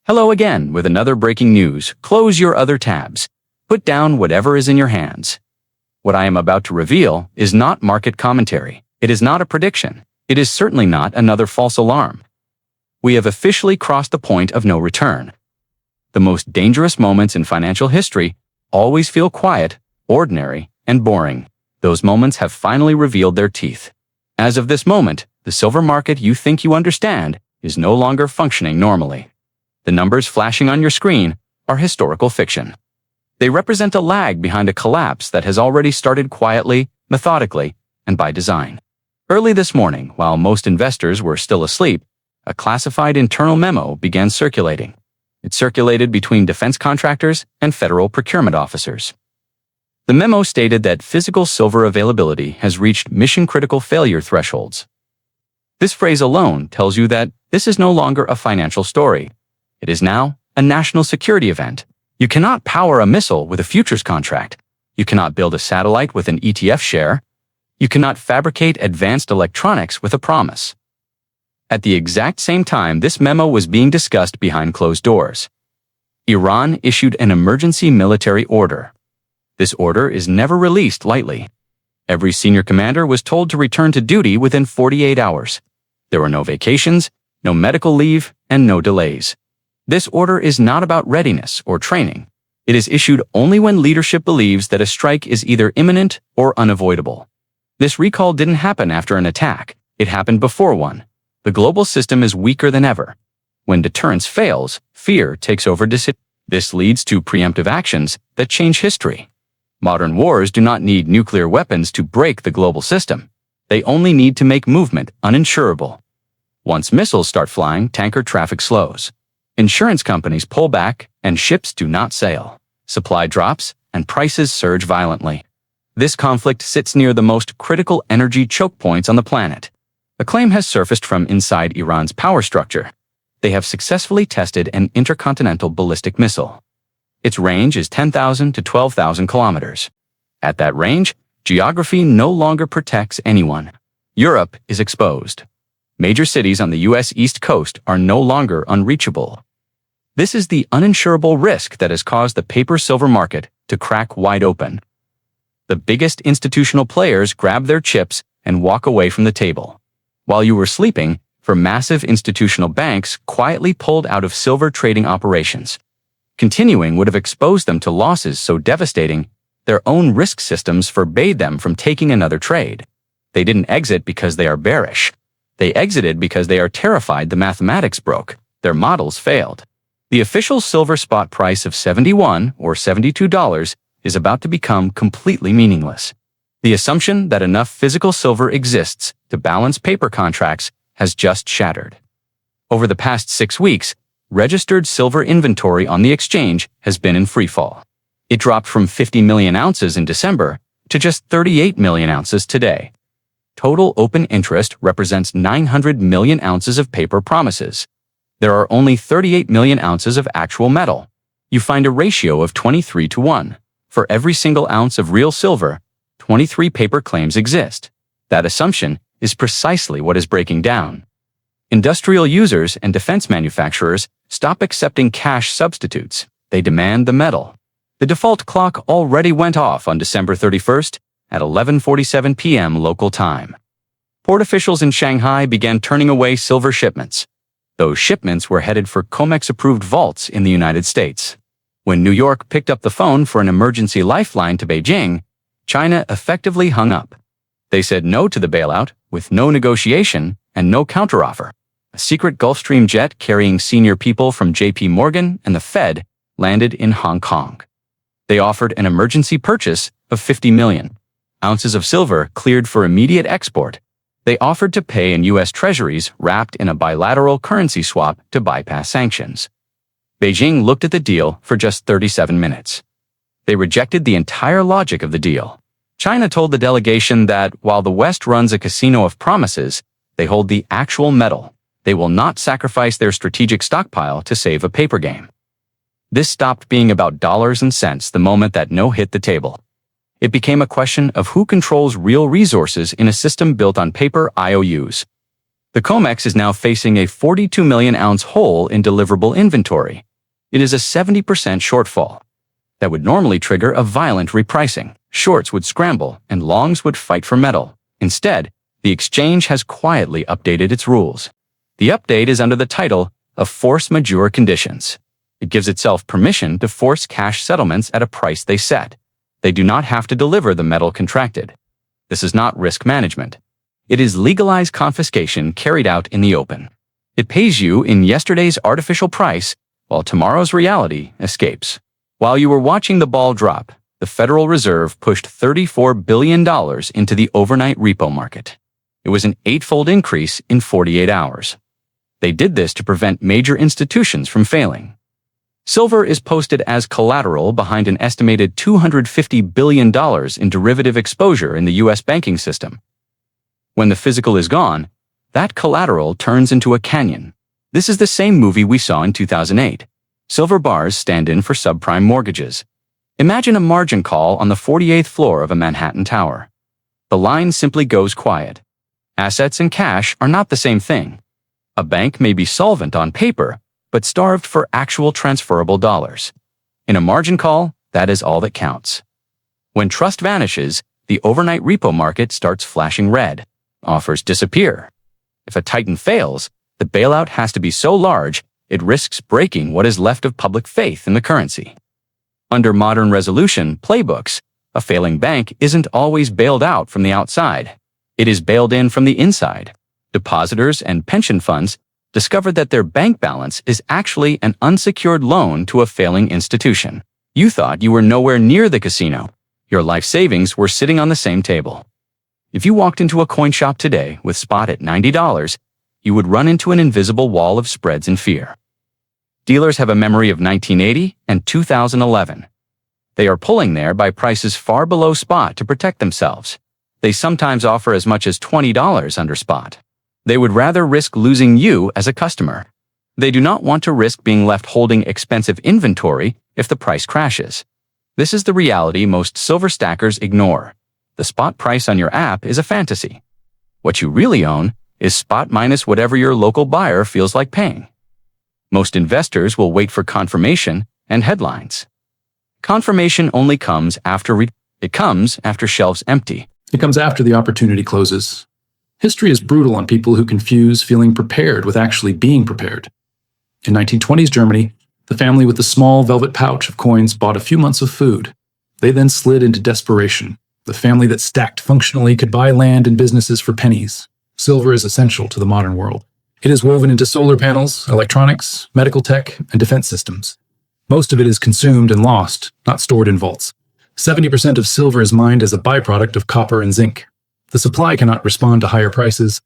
Hello again with another breaking news. Close your other tabs. Put down whatever is in your hands. What I am about to reveal is not market commentary. It is not a prediction. It is certainly not another false alarm. We have officially crossed the point of no return. The most dangerous moments in financial history always feel quiet, ordinary, and boring. Those moments have finally revealed their teeth. As of this moment, the silver market you think you understand is no longer functioning normally. The numbers flashing on your screen are historical fiction. They represent a lag behind a collapse that has already started quietly, methodically, and by design. Early this morning, while most investors were still asleep, a classified internal memo began circulating. It circulated between defense contractors and federal procurement officers. The memo stated that physical silver availability has reached mission-critical failure thresholds. This phrase alone tells you that this is no longer a financial story. It is now a national security event. You cannot power a missile with a futures contract. You cannot build a satellite with an ETF share. You cannot fabricate advanced electronics with a promise. At the exact same time this memo was being discussed behind closed doors, Iran issued an emergency military order. This order is never released lightly. Every senior commander was told to return to duty within 48 hours. There were no vacations, no medical leave, and no delays. This order is not about readiness or training. It is issued only when leadership believes that a strike is either imminent or unavoidable. This recall didn't happen after an attack. It happened before one. The global system is weaker than ever. When deterrence fails, fear takes over decision. This leads to preemptive actions that change history. Modern wars do not need nuclear weapons to break the global system. They only need to make movement uninsurable. Once missiles start flying, tanker traffic slows. Insurance companies pull back and ships do not sail. Supply drops and prices surge violently. This conflict sits near the most critical energy choke points on the planet. A claim has surfaced from inside Iran's power structure. They have successfully tested an intercontinental ballistic missile. Its range is 10,000 to 12,000 kilometers. At that range, geography no longer protects anyone. Europe is exposed. Major cities on the U.S. East Coast are no longer unreachable. This is the uninsurable risk that has caused the paper-silver market to crack wide open. The biggest institutional players grab their chips and walk away from the table. While you were sleeping, massive institutional banks quietly pulled out of silver trading operations. Continuing would have exposed them to losses so devastating, their own risk systems forbade them from taking another trade. They didn't exit because they are bearish. They exited because they are terrified the mathematics broke, their models failed. The official silver spot price of $71 or $72 is about to become completely meaningless. The assumption that enough physical silver exists to balance paper contracts has just shattered. Over the past 6 weeks, registered silver inventory on the exchange has been in freefall. It dropped from 50 million ounces in December to just 38 million ounces today. Total open interest represents 900 million ounces of paper promises. There are only 38 million ounces of actual metal. You find a ratio of 23 to 1. For every single ounce of real silver, 23 paper claims exist. That assumption is precisely what is breaking down. Industrial users and defense manufacturers stop accepting cash substitutes. They demand the metal. The default clock already went off on December 31st at 11:47 p.m. local time. Port officials in Shanghai began turning away silver shipments. Those shipments were headed for COMEX-approved vaults in the United States. When New York picked up the phone for an emergency lifeline to Beijing, China effectively hung up. They said no to the bailout, with no negotiation and no counteroffer. A secret Gulfstream jet carrying senior people from JP Morgan and the Fed landed in Hong Kong. They offered an emergency purchase of 50 million ounces of silver cleared for immediate export. They offered to pay in U.S. treasuries wrapped in a bilateral currency swap to bypass sanctions. Beijing looked at the deal for just 37 minutes. They rejected the entire logic of the deal. China told the delegation that while the West runs a casino of promises, they hold the actual metal. They will not sacrifice their strategic stockpile to save a paper game. This stopped being about dollars and cents the moment that no hit the table. It became a question of who controls real resources in a system built on paper IOUs. The COMEX is now facing a 42 million ounce hole in deliverable inventory. It is a 70% shortfall. That would normally trigger a violent repricing. Shorts would scramble and longs would fight for metal. Instead, the exchange has quietly updated its rules. The update is under the title of Force Majeure Conditions. It gives itself permission to force cash settlements at a price they set. They do not have to deliver the metal contracted. This is not risk management. It is legalized confiscation carried out in the open. It pays you in yesterday's artificial price, while tomorrow's reality escapes. While you were watching the ball drop, the Federal Reserve pushed $34 billion into the overnight repo market. It was an 8-fold increase in 48 hours. They did this to prevent major institutions from failing. Silver is posted as collateral behind an estimated $250 billion in derivative exposure in the U.S. banking system. When the physical is gone, that collateral turns into a canyon. This is the same movie we saw in 2008. Silver bars stand in for subprime mortgages. Imagine a margin call on the 48th floor of a Manhattan tower. The line simply goes quiet. Assets and cash are not the same thing. A bank may be solvent on paper, but starved for actual transferable dollars. In a margin call, that is all that counts. When trust vanishes, the overnight repo market starts flashing red. Offers disappear. If a titan fails, the bailout has to be so large, it risks breaking what is left of public faith in the currency. Under modern resolution playbooks, a failing bank isn't always bailed out from the outside. It is bailed in from the inside. Depositors and pension funds discovered that their bank balance is actually an unsecured loan to a failing institution. You thought you were nowhere near the casino. Your life savings were sitting on the same table. If you walked into a coin shop today with spot at $90, you would run into an invisible wall of spreads and fear. Dealers have a memory of 1980 and 2011. They are pulling there by prices far below spot to protect themselves. They sometimes offer as much as $20 under spot. They would rather risk losing you as a customer. They do not want to risk being left holding expensive inventory if the price crashes. This is the reality most silver stackers ignore. The spot price on your app is a fantasy. What you really own is spot minus whatever your local buyer feels like paying. Most investors will wait for confirmation and headlines. Confirmation only comes after it comes after shelves empty. It comes after the opportunity closes. History is brutal on people who confuse feeling prepared with actually being prepared. In 1920s Germany, the family with the small velvet pouch of coins bought a few months of food. They then slid into desperation. The family that stacked functionally could buy land and businesses for pennies. Silver is essential to the modern world. It is woven into solar panels, electronics, medical tech, and defense systems. Most of it is consumed and lost, not stored in vaults. 70% of silver is mined as a byproduct of copper and zinc. The supply cannot respond to higher prices.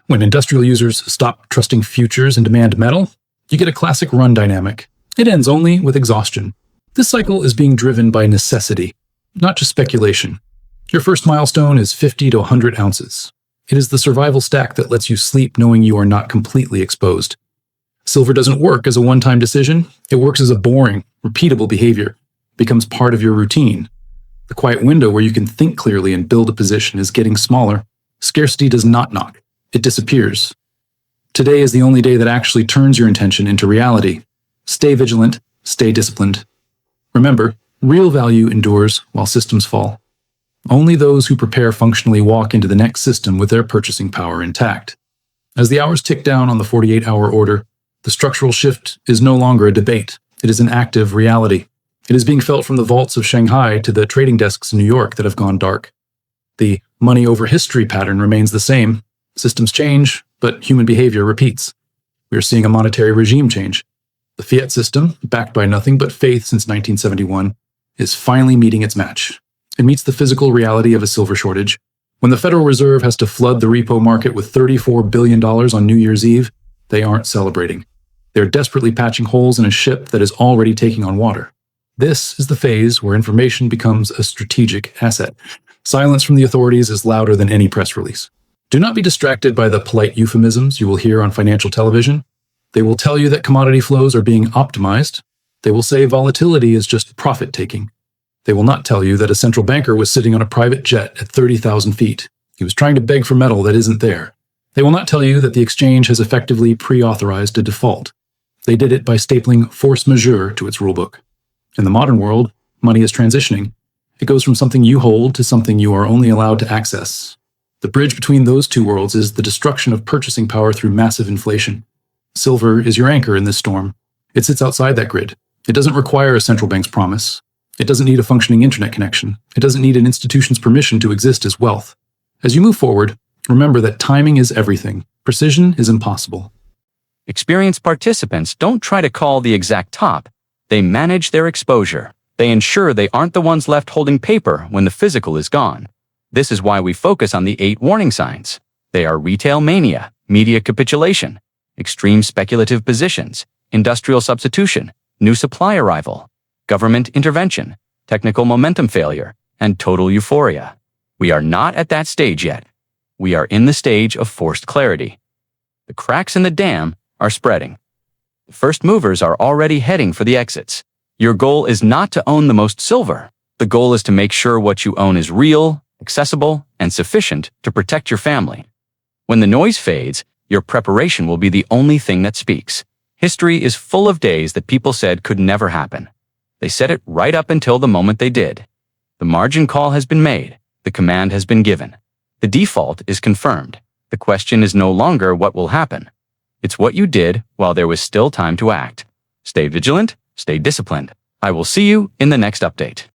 When industrial users stop trusting futures and demand metal, you get a classic run dynamic. It ends only with exhaustion. This cycle is being driven by necessity, not just speculation. Your first milestone is 50 to 100 ounces. It is the survival stack that lets you sleep knowing you are not completely exposed. Silver doesn't work as a one-time decision. It works as a boring, repeatable behavior. It becomes part of your routine. The quiet window where you can think clearly and build a position is getting smaller. Scarcity does not knock. It disappears. Today is the only day that actually turns your intention into reality. Stay vigilant. Stay disciplined. Remember, real value endures while systems fall. Only those who prepare functionally walk into the next system with their purchasing power intact. As the hours tick down on the 48-hour order, the structural shift is no longer a debate. It is an active reality. It is being felt from the vaults of Shanghai to the trading desks in New York that have gone dark. The money over history pattern remains the same. Systems change, but human behavior repeats. We are seeing a monetary regime change. The fiat system, backed by nothing but faith since 1971, is finally meeting its match. It meets the physical reality of a silver shortage. When the Federal Reserve has to flood the repo market with $34 billion on New Year's Eve, they aren't celebrating. They're desperately patching holes in a ship that is already taking on water. This is the phase where information becomes a strategic asset. Silence from the authorities is louder than any press release. Do not be distracted by the polite euphemisms you will hear on financial television. They will tell you that commodity flows are being optimized. They will say volatility is just profit-taking. They will not tell you that a central banker was sitting on a private jet at 30,000 feet. He was trying to beg for metal that isn't there. They will not tell you that the exchange has effectively pre-authorized a default. They did it by stapling force majeure to its rulebook. In the modern world, money is transitioning. It goes from something you hold to something you are only allowed to access. The bridge between those two worlds is the destruction of purchasing power through massive inflation. Silver is your anchor in this storm. It sits outside that grid. It doesn't require a central bank's promise. It doesn't need a functioning internet connection. It doesn't need an institution's permission to exist as wealth. As you move forward, remember that timing is everything. Precision is impossible. Experienced participants don't try to call the exact top. They manage their exposure. They ensure they aren't the ones left holding paper when the physical is gone. This is why we focus on the 8 warning signs. They are retail mania, media capitulation, extreme speculative positions, industrial substitution, new supply arrival, government intervention, technical momentum failure, and total euphoria. We are not at that stage yet. We are in the stage of forced clarity. The cracks in the dam are spreading. The first movers are already heading for the exits. Your goal is not to own the most silver. The goal is to make sure what you own is real, accessible, and sufficient to protect your family. When the noise fades, your preparation will be the only thing that speaks. History is full of days that people said could never happen. They said it right up until the moment they did. The margin call has been made. The command has been given. The default is confirmed. The question is no longer what will happen. It's what you did while there was still time to act. Stay vigilant, stay disciplined. I will see you in the next update.